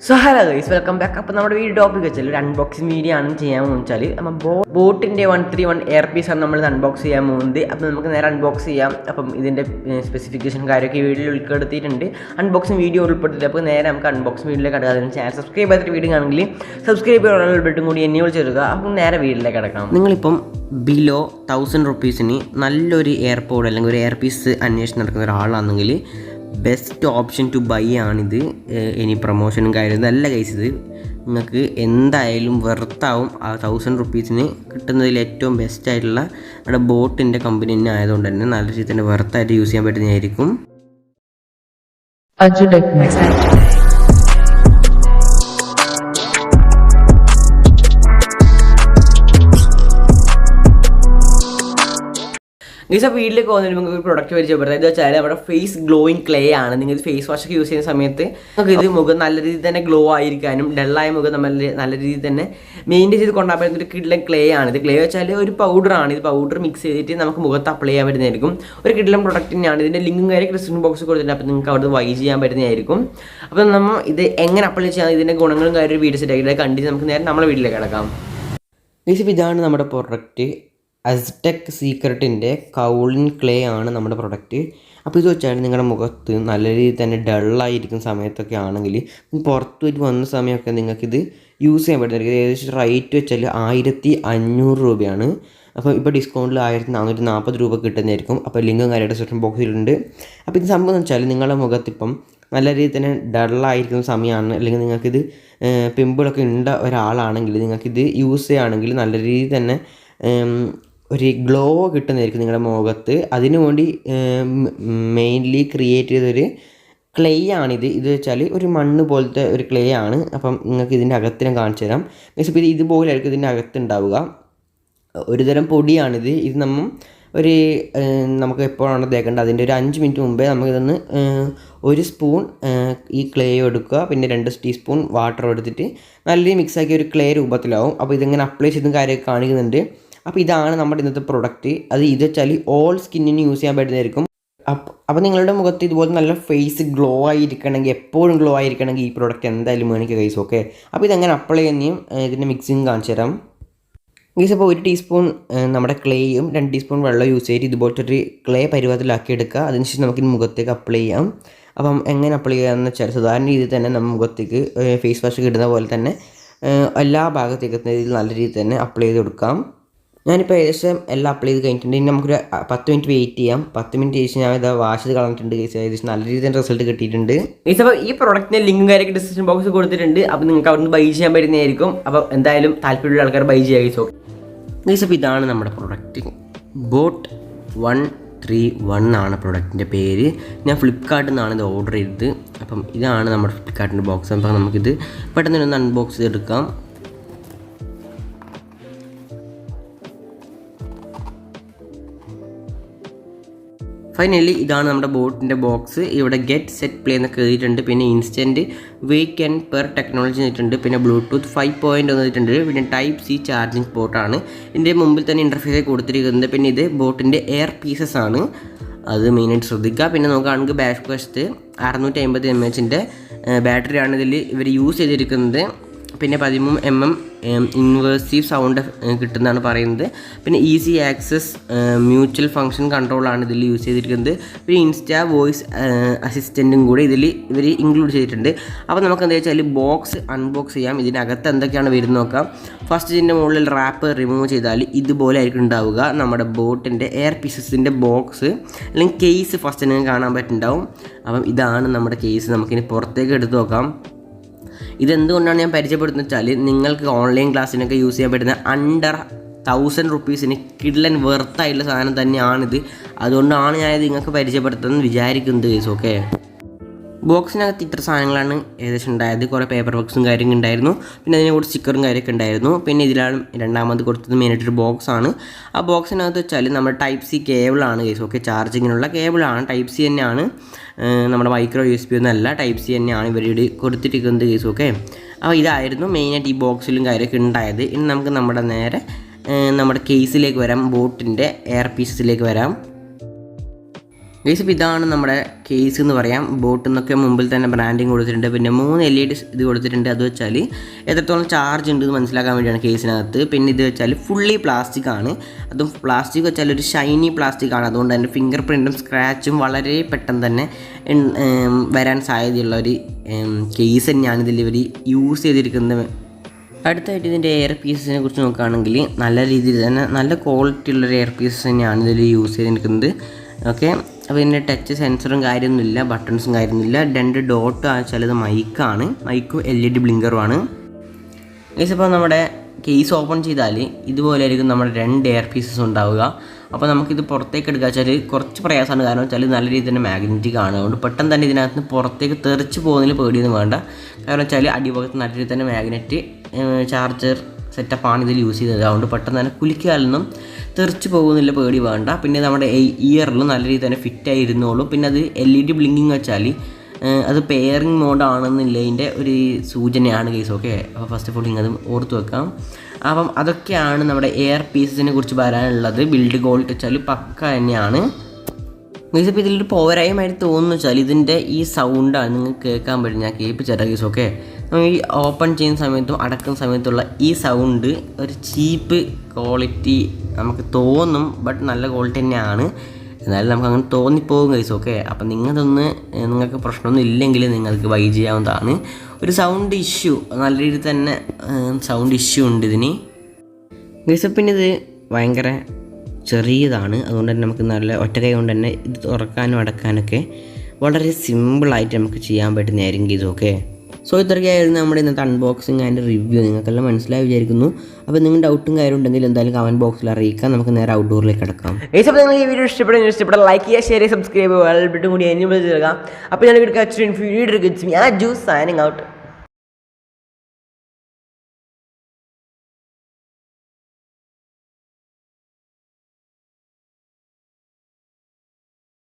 So hello guys, welcome back. അപ്പോൾ നമ്മുടെ video topic വെച്ചാൽ ഒരു അൺബോക്സിങ് വീഡിയോ ആണ് ചെയ്യാൻ വെച്ചാൽ നമ്മൾ ബോട്ടിൻ്റെ 131 എയർ പീസാണ് നമ്മൾ അൺബോക്സ് ചെയ്യാൻ പോകുന്നത്. അപ്പോൾ നമുക്ക് നേരെ അൺബോക്സ് ചെയ്യാം. അപ്പം ഇതിൻ്റെ സ്പെസിഫിക്കേഷൻ കാര്യമൊക്കെ ഈ വീഡിയോയിൽ ഉൾപ്പെടുത്തിയിട്ടുണ്ട്. അൺബോക്സിങ് വീഡിയോ ഉൾപ്പെടുത്തിയിട്ട് അപ്പോൾ നേരെ നമുക്ക് അൺബോക്സിങ് വീഡിയോയിലേക്ക് കിടക്കാം. അതിന് ചാനൽ സബ്സ്ക്രൈബ് ചെയ്തിട്ട് വീഡിയോ ആണെങ്കിൽ സബ്സ്ക്രൈബ് ചെയ്യാനുള്ള ബെട്ടും കൂടി എന്നെ വിളിച്ചെടുക്കുക. അപ്പം നേരെ വീഡിയോയിലേക്ക് കിടക്കാം. നിങ്ങളിപ്പം ബിലോ 1000 റുപ്പീസിന് നല്ലൊരു എയർപോഡ് അല്ലെങ്കിൽ ഒരു എയർ പീസ് അന്വേഷിച്ച് നടക്കുന്ന ഒരാളാണെങ്കിൽ ബെസ്റ്റ് ഓപ്ഷൻ ടു ബൈ ആണിത്. ഇനി പ്രൊമോഷനും കാര്യം നല്ല കേസ് ഇത് നിങ്ങൾക്ക് എന്തായാലും വെർത്താവും. ആ 1000 റുപ്പീസിന് കിട്ടുന്നതിൽ ഏറ്റവും ബെസ്റ്റ് ആയിട്ടുള്ള നമ്മുടെ ബോട്ടിൻ്റെ കമ്പനി തന്നെ ആയതുകൊണ്ട് തന്നെ നല്ല രീതിയിൽ തന്നെ വെർത്തായിട്ട് യൂസ് ചെയ്യാൻ പറ്റുന്നതായിരിക്കും. ഗൈസ്, വീട്ടിലേക്ക് പോകുന്നതിന് നിങ്ങൾക്ക് ഒരു പ്രൊഡക്റ്റ് പരിചയപ്പെടുത്താം. ഇത് വെച്ചാൽ നമ്മുടെ ഫേസ് ഗ്ലോയിങ് ക്ലേ ആണ്. നിങ്ങൾ ഫേസ് വാഷ് ഒക്കെ യൂസ് ചെയ്യുന്ന സമയത്ത് നമുക്ക് ഇത് മുഖം നല്ല രീതിയിൽ തന്നെ ഗ്ലോ ആയിരിക്കാനും ഡള്ളായ മുഖം നമ്മൾ നല്ല രീതിയിൽ തന്നെ മെയിൻറ്റെയിൻ ചെയ്ത് കൊണ്ടുപോകാൻ പറ്റുന്ന ഒരു കിഡ്ലൻ ക്ലേ ആണ്. ഇത് ക്ലേ വെച്ചാൽ ഒരു പൗഡറാണ്. ഇത് പൗഡർ മിക്സ് ചെയ്തിട്ട് നമുക്ക് മുഖത്ത് അപ്ലൈ ചെയ്യാൻ പറ്റുന്നതായിരിക്കും. ഒരു കിഡ്ലൻ പ്രൊഡക്റ്റ് തന്നെയാണ്. ഇതിൻ്റെ ലിങ്കും കാര്യം ഡിസ്ക്രിപ്ഷൻ ബോക്സ് കൊടുത്തിട്ടുണ്ട്. അപ്പോൾ നിങ്ങൾക്ക് അവിടെ ബൈ ചെയ്യാൻ പറ്റുന്നതായിരിക്കും. അപ്പോൾ നമ്മൾ ഇത് എങ്ങനെ അപ്ലൈ ചെയ്യാം, ഇതിൻ്റെ ഗുണങ്ങളും കാര്യം വീഡിയോസ് ആയിട്ട് കണ്ടിട്ട് നമുക്ക് നേരെ നമ്മളെ വീട്ടിലേക്ക് കിടക്കാം. ഗൈസ്, ഇതാണ് നമ്മുടെ പ്രൊഡക്റ്റ്. അസ്ടെക് സീക്രട്ടിൻ്റെ കൗളിൻ ക്ലേ ആണ് നമ്മുടെ പ്രൊഡക്റ്റ്. അപ്പോൾ ഇത് വെച്ചാൽ നിങ്ങളുടെ മുഖത്ത് നല്ല രീതിയിൽ തന്നെ ഡള്ളായിരിക്കുന്ന സമയത്തൊക്കെ ആണെങ്കിൽ പുറത്ത് പോയിട്ട് വന്ന സമയമൊക്കെ നിങ്ങൾക്കിത് യൂസ് ചെയ്യാൻ പറ്റുന്നതായിരിക്കും. ഏകദേശം റേറ്റ് വെച്ചാൽ 1500 രൂപയാണ്. അപ്പോൾ ഇപ്പോൾ ഡിസ്കൗണ്ടിൽ 1440 രൂപ കിട്ടുന്നതായിരിക്കും. അപ്പോൾ ലിങ്കും കാര്യമായിട്ട് ഡിസ്ക്രിപ്ഷൻ ബോക്സിലുണ്ട്. അപ്പോൾ ഇത് സംഭവം എന്ന് വെച്ചാൽ നിങ്ങളുടെ മുഖത്തിപ്പം നല്ല രീതിയിൽ തന്നെ ഡള്ളായിരിക്കുന്ന സമയമാണ്, അല്ലെങ്കിൽ നിങ്ങൾക്കിത് പിമ്പിളൊക്കെ ഉണ്ട ഒരാളാണെങ്കിൽ നിങ്ങൾക്കിത് യൂസ് ചെയ്യുകയാണെങ്കിൽ നല്ല രീതിയിൽ തന്നെ ഒരു ഗ്ലോ കിട്ടുന്നതായിരിക്കും നിങ്ങളുടെ മുഖത്ത്. അതിനു വേണ്ടി മെയിൻലി ക്രിയേറ്റ് ചെയ്തൊരു ക്ലേ ആണിത്. ഇത് വെച്ചാൽ ഒരു മണ്ണ് പോലത്തെ ഒരു ക്ലേ ആണ്. അപ്പം നിങ്ങൾക്ക് ഇതിൻ്റെ അകത്ത് ഞാൻ കാണിച്ചു തരാം. മീൻസ് ഇത് ഇതുപോലെയായിരിക്കും ഇതിൻ്റെ അകത്തുണ്ടാവുക. ഒരുതരം പൊടിയാണിത്. ഇത് നമുക്ക് എപ്പോഴാണ് തേക്കേണ്ടത് അതിൻ്റെ ഒരു 5 മിനിറ്റ് മുമ്പേ നമുക്കിതൊന്ന് 1 സ്പൂൺ ഈ ക്ലേ എടുക്കുക, പിന്നെ 2 ടീസ്പൂൺ വാട്ടർ എടുത്തിട്ട് നല്ല മിക്സാക്കി ഒരു ക്ലേ രൂപത്തിലാവും. അപ്പോൾ ഇതിങ്ങനെ അപ്ലൈ ചെയ്തും കാര്യമൊക്കെ കാണിക്കുന്നുണ്ട്. അപ്പോൾ ഇതാണ് നമ്മുടെ ഇന്നത്തെ പ്രൊഡക്റ്റ്. ഇത് വെച്ചാൽ ഓൾ സ്കിന്നിന് യൂസ് ചെയ്യാൻ പറ്റുന്നതായിരിക്കും. അപ്പോൾ നിങ്ങളുടെ മുഖത്ത് ഇതുപോലെ നല്ല ഫേസ് ഗ്ലോ ആയിരിക്കണമെങ്കിൽ, എപ്പോഴും ഗ്ലോ ആയിരിക്കണമെങ്കിൽ ഈ പ്രൊഡക്റ്റ് എന്തായാലും മേടിക്കുക ഗൈസ്. ഓക്കെ, അപ്പോൾ ഇതെങ്ങനെ അപ്ലൈ ചെയ്യുന്നതും ഇതിൻ്റെ മിക്സിങ് കാണിച്ചു തരാം ഗൈസ്. അപ്പോൾ 1 ടീസ്പൂൺ നമ്മുടെ ക്ലേയും 2 ടീസ്പൂൺ വെള്ളം യൂസ് ചെയ്തിട്ട് ഇതുപോലത്തെ ഒരു ക്ലേ പരുവത്തിലാക്കി എടുക്കുക. അതിനുശേഷം നമുക്ക് മുഖത്തേക്ക് അപ്ലൈ ചെയ്യാം. അപ്പം എങ്ങനെ അപ്ലൈ ചെയ്യാമെന്ന് വെച്ചാൽ സാധാരണ രീതിയിൽ തന്നെ നമ്മൾ മുഖത്തേക്ക് ഫേസ് വാഷ് കിട്ടുന്ന പോലെ തന്നെ എല്ലാ ഭാഗത്തേക്ക് എത്തുന്ന രീതിയിൽ നല്ല രീതിയിൽ തന്നെ അപ്ലൈ ചെയ്ത് കൊടുക്കാം. ഞാനിപ്പോൾ ഏകദേശം എല്ലാം അപ്ലൈ ചെയ്ത് കഴിഞ്ഞിട്ടുണ്ട്. ഇനി നമുക്കൊരു 10 മിനിറ്റ് വെയിറ്റ് ചെയ്യാം. 10 മിനിറ്റ് ശേഷം ഞാൻ ഇത് വാഷ് ചെയ്ത് കളഞ്ഞിട്ടുണ്ട് ഗൈസ്. ഏകദേശം നല്ല രീതിയിൽ റിസൾട്ട് കിട്ടിയിട്ടുണ്ട് ഗൈസ്. അപ്പോൾ ഈ പ്രൊഡക്റ്റിൻ്റെ ലിങ്കും കാര്യമൊക്കെ ഡിസ്ക്രിപ്ഷൻ ബോക്സിൽ കൊടുത്തിട്ടുണ്ട്. അപ്പോൾ നിങ്ങൾക്ക് അവിടെ നിന്ന് ബൈ ചെയ്യാൻ പറ്റുന്നതായിരിക്കും. അപ്പോൾ എന്തായാലും താല്പര്യമുള്ള ആൾക്കാർ ബൈ ചെയ്യുക ഗൈസ്. ഗൈസ്, അപ്പോൾ ഇതാണ് നമ്മുടെ പ്രൊഡക്റ്റ്. ബോട്ട് 131 ആണ് പ്രൊഡക്റ്റിൻ്റെ പേര്. ഞാൻ ഫ്ലിപ്കാർട്ടിൽ നിന്നാണ് ഇത് ഓർഡർ ചെയ്തത്. അപ്പം ഇതാണ് നമ്മുടെ ഫ്ലിപ്കാർട്ടിൻ്റെ ബോക്സ്. അപ്പോൾ നമുക്കിത് പെട്ടെന്ന് ഒന്ന് അൺബോക്സ് ചെയ്തെടുക്കാം. ഫൈനലി ഇതാണ് നമ്മുടെ ബോട്ടിൻ്റെ ബോക്സ്. ഇവിടെ ഗെറ്റ് സെറ്റ് പ്ലേ എന്നൊക്കെ എഴുതിയിട്ടുണ്ട്. പിന്നെ instant wake and per technology എഴുതിയിട്ടുണ്ട്. പിന്നെ ബ്ലൂടൂത്ത് 5.1 എഴുതിയിട്ടുണ്ട്. പിന്നെ ടൈപ്പ് സി ചാർജിങ് പോർട്ടാണ് ഇതിൻ്റെ മുമ്പിൽ തന്നെ ഇൻ്റർഫേസ് കൊടുത്തിരിക്കുന്നത്. പിന്നെ ഇത് ബോട്ടിൻ്റെ എയർ പീസസ് ആണ്, അത് മെയിനായിട്ട് ശ്രദ്ധിക്കുക. പിന്നെ നോക്കുകയാണെങ്കിൽ ബാക്ക് വശത്ത് 650 mAh ബാറ്ററിയാണ് ഇതിൽ ഇവർ യൂസ് ചെയ്തിരിക്കുന്നത്. പിന്നെ 13 mm ഇൻവേഴ്സീവ് സൗണ്ട് കിട്ടുന്നതാണ് പറയുന്നത്. പിന്നെ ഈസി ആക്സസ് മ്യൂച്വൽ ഫങ്ഷൻ കൺട്രോളാണ് ഇതിൽ യൂസ് ചെയ്തിരിക്കുന്നത്. പിന്നെ ഇൻസ്റ്റാ വോയിസ് അസിസ്റ്റൻറ്റും കൂടി ഇതിൽ ഇവർ ഇൻക്ലൂഡ് ചെയ്തിട്ടുണ്ട്. അപ്പോൾ നമുക്ക് എന്താ വെച്ചാൽ ബോക്സ് അൺബോക്സ് ചെയ്യാം. ഇതിനകത്ത് എന്തൊക്കെയാണ് വരുന്നത് നോക്കാം. ഫസ്റ്റ് ഇതിൻ്റെ മുകളിൽ റാപ്പ് റിമൂവ് ചെയ്താൽ ഇതുപോലെ ആയിരിക്കും ഉണ്ടാവുക നമ്മുടെ ബോട്ടിൻ്റെ എയർ പീസസിൻ്റെ ബോക്സ് അല്ലെങ്കിൽ കേസ് ഫസ്റ്റ് നിങ്ങൾക്ക് കാണാൻ പറ്റുന്നുണ്ടാവും. അപ്പം ഇതാണ് നമ്മുടെ കേസ്. നമുക്കിനി പുറത്തേക്ക് എടുത്ത് നോക്കാം. ഇതെന്തുകൊണ്ടാണ് ഞാൻ പരിചയപ്പെടുത്തുന്നത് വെച്ചാൽ നിങ്ങൾക്ക് ഓൺലൈൻ ക്ലാസ്സിനൊക്കെ യൂസ് ചെയ്യാൻ പറ്റുന്ന അണ്ടർ 1000 റുപ്പീസിന് കിഡ്ലൻ വെർത്തായിട്ടുള്ള സാധനം തന്നെയാണിത്. അതുകൊണ്ടാണ് ഞാനിത് നിങ്ങൾക്ക് പരിചയപ്പെടുത്തുന്നത് വിചാരിക്കുന്നത് ഗൈസ്. ഓക്കെ, ബോക്സിനകത്ത് ഇത്ര സാധനങ്ങളാണ് ഏകദേശം ഉണ്ടായത്. കുറേ പേപ്പർ ബോക്സും കാര്യങ്ങളും ഉണ്ടായിരുന്നു. പിന്നെ അതിനെ കൂടെ സ്റ്റിക്കറും കാര്യമൊക്കെ ഉണ്ടായിരുന്നു. പിന്നെ ഇതിലാണ് രണ്ടാമത് കൊടുത്തത് മെയിനായിട്ടൊരു ബോക്സാണ്. ആ ബോക്സിനകത്ത് വെച്ചാൽ നമ്മുടെ ടൈപ്പ് സി കേബിളാണ് ഗൈസ്. ഓക്കെ, ചാർജിങ്ങിനുള്ള കേബിളാണ്. ടൈപ്പ് സി തന്നെയാണ്, നമ്മുടെ മൈക്രോ USB ഒന്നുമല്ല, ടൈപ്പ് സി തന്നെയാണ് ഇവരുടെ കൊടുത്തിരിക്കുന്നത് ഗൈസ്. ഓക്കെ, അപ്പോൾ ഇതായിരുന്നു മെയിനായിട്ട് ഈ ബോക്സിലും കാര്യമൊക്കെ ഉണ്ടായത്. ഇനി നമുക്ക് നമ്മുടെ കേസിലേക്ക് വരാം, ബോട്ടിൻ്റെ എയർ പീസസിലേക്ക് വരാം. ഗൈസ് ഇപ്പോൾ ഇതാണ് നമ്മുടെ കേസ് എന്ന് പറയാം. ബോട്ടിൽ നിന്നൊക്കെ മുമ്പിൽ തന്നെ ബ്രാൻഡിങ് കൊടുത്തിട്ടുണ്ട്. പിന്നെ 3 LED ഇത് കൊടുത്തിട്ടുണ്ട്. അത് വെച്ചാൽ എത്രത്തോളം ചാർജ് ഉണ്ട് എന്ന് മനസ്സിലാക്കാൻ വേണ്ടിയാണ് കേസിനകത്ത്. പിന്നെ ഇത് വെച്ചാൽ ഫുള്ളി പ്ലാസ്റ്റിക് ആണ്. അതും പ്ലാസ്റ്റിക് വെച്ചാൽ ഒരു ഷൈനി പ്ലാസ്റ്റിക് ആണ്. അതുകൊണ്ട് തന്നെ ഫിംഗർ പ്രിൻറ്റും സ്ക്രാച്ചും വളരെ പെട്ടെന്ന് തന്നെ വരാൻ സാധ്യതയുള്ള ഒരു കേസ് തന്നെയാണ് ഇതിൽ ഇവർ യൂസ് ചെയ്തിരിക്കുന്നത്. അടുത്തായിട്ട് ഇതിൻ്റെ എയർ പീസസിനെ കുറിച്ച് നോക്കുകയാണെങ്കിൽ നല്ല രീതിയിൽ തന്നെ നല്ല ക്വാളിറ്റി ഉള്ളൊരു എയർ പീസസ് തന്നെയാണ് ഇതിൽ യൂസ് ചെയ്തിരിക്കുന്നത്. ഓക്കെ, അപ്പോൾ ഇതിൻ്റെ ടച്ച് സെൻസറും കാര്യമൊന്നുമില്ല, ബട്ടൺസും കാര്യമൊന്നുമില്ല. 2 ഡോട്ട് വെച്ചാൽ ഇത് മൈക്കാണ്, മൈക്കും LED ബ്ലിങ്കറുമാണ്. ഗൈസ് അപ്പോൾ നമ്മുടെ കേസ് ഓപ്പൺ ചെയ്താൽ ഇതുപോലെ ആയിരിക്കും നമ്മുടെ 2 എയർ പീസസ് ഉണ്ടാവുക. അപ്പോൾ നമുക്കിത് പുറത്തേക്ക് എടുക്കുക വെച്ചാൽ കുറച്ച് പ്രയാസമാണ്. കാരണം വെച്ചാൽ നല്ല രീതിയിൽ തന്നെ മാഗ്നറ്റിക് ആണ്. അതുകൊണ്ട് പെട്ടെന്ന് തന്നെ ഇതിനകത്ത് നിന്ന് പുറത്തേക്ക് തെറിച്ച് പോകുന്നതിൽ പേടിയൊന്നും വേണ്ട. കാരണം വെച്ചാൽ അടിഭാഗത്ത് നല്ല രീതിയിൽ തന്നെ മാഗ്നറ്റ് ചാർജർ സെറ്റപ്പാണ് ഇതിൽ യൂസ് ചെയ്തത്. അതുകൊണ്ട് പെട്ടെന്ന് തന്നെ കുലിക്കാലൊന്നും തെറിച്ച് പോകുന്നില്ല, പേടി വേണ്ട. പിന്നെ നമ്മുടെ ഇയറിലും നല്ല രീതിയിൽ തന്നെ ഫിറ്റായി ഇരുന്നോളും. പിന്നെ അത് LED ബ്ലിങ്കിങ് വെച്ചാൽ അത് പെയറിങ് മോഡാണെന്നുള്ളതിൻ്റെ ഒരു സൂചനയാണ് കേസ്. ഓക്കെ, അപ്പോൾ ഫസ്റ്റ് ഓഫ് ഓൾ നിങ്ങൾ അത് ഓർത്ത് വെക്കാം. അപ്പം അതൊക്കെയാണ് നമ്മുടെ എയർ പീസസിനെ കുറിച്ച് പറയാനുള്ളത്. ബിൽഡ് ക്വാളിറ്റി വെച്ചാൽ പക്ക തന്നെയാണ്. ഗൈസ് ഇപ്പോൾ ഇതിലൊരു പോരായ്മയായിട്ട് തോന്നുന്നു വെച്ചാൽ ഇതിൻ്റെ ഈ സൗണ്ടാണ് നിങ്ങൾക്ക് കേൾക്കാൻ പറ്റും. ഞാൻ കേൾപ്പിച്ചേരാം ഗൈസ്. ഓക്കെ, നമ്മൾ ഈ ഓപ്പൺ ചെയ്യുന്ന സമയത്തും അടക്കുന്ന സമയത്തുള്ള ഈ സൗണ്ട് ഒരു ചീപ്പ് ക്വാളിറ്റി നമുക്ക് തോന്നും. ബട്ട് നല്ല ക്വാളിറ്റി തന്നെയാണ്. എന്നാലും നമുക്ക് അങ്ങനെ തോന്നിപ്പോകും ഗൈസ്. ഓക്കെ, അപ്പം നിങ്ങൾക്ക് പ്രശ്നമൊന്നും ഇല്ലെങ്കിൽ നിങ്ങൾക്ക് ബൈ ചെയ്യാവുന്നതാണ്. ഒരു സൗണ്ട് ഇഷ്യൂ നല്ല രീതിയിൽ തന്നെ സൗണ്ട് ഇഷ്യൂ ഉണ്ട് ഇതിന് ഗൈസ്. പിന്നെ ഇത് ഭയങ്കര ചെറിയതാണ്. അതുകൊണ്ട് തന്നെ നമുക്ക് നല്ല ഒറ്റക്കൈ കൊണ്ട് തന്നെ ഇത് തുറക്കാനും അടക്കാനൊക്കെ വളരെ സിമ്പിളായിട്ട് നമുക്ക് ചെയ്യാൻ പറ്റുന്നതായിരിക്കും ഗൈസ്. ഓക്കെ, സോ ഇത്രയൊക്കെയായിരുന്നു നമ്മുടെ ഇന്നത്തെ അൺബോക്സിങ് ആൻഡ് റിവ്യൂ. നിങ്ങൾക്കെല്ലാം മനസ്സിലായി വിചാരിക്കുന്നു. അപ്പോൾ നിങ്ങൾ ഡൗട്ടും കാര്യം ഉണ്ടെങ്കിൽ എന്തായാലും കമൻറ്റ് ബോക്സിൽ അറിയിക്കാം. നമുക്ക് നേരെ ഔട്ട്ഡോറിലേക്ക് കിടക്കാം. അപ്പോൾ നിങ്ങൾ ഈ വീഡിയോ ഇഷ്ടപ്പെട്ട ലൈക്ക് ചെയ്യുക, ഷെയർ ചെയ്യുക, സബ്സ്ക്രൈബ് ചെയ്യുക, ബെൽബട്ടൺ കൂടി എന്നെ വിളിച്ച് നൽകാം. അപ്പോൾ ഞാൻ വീഡിയോ സൈനിങ് ഔട്ട്.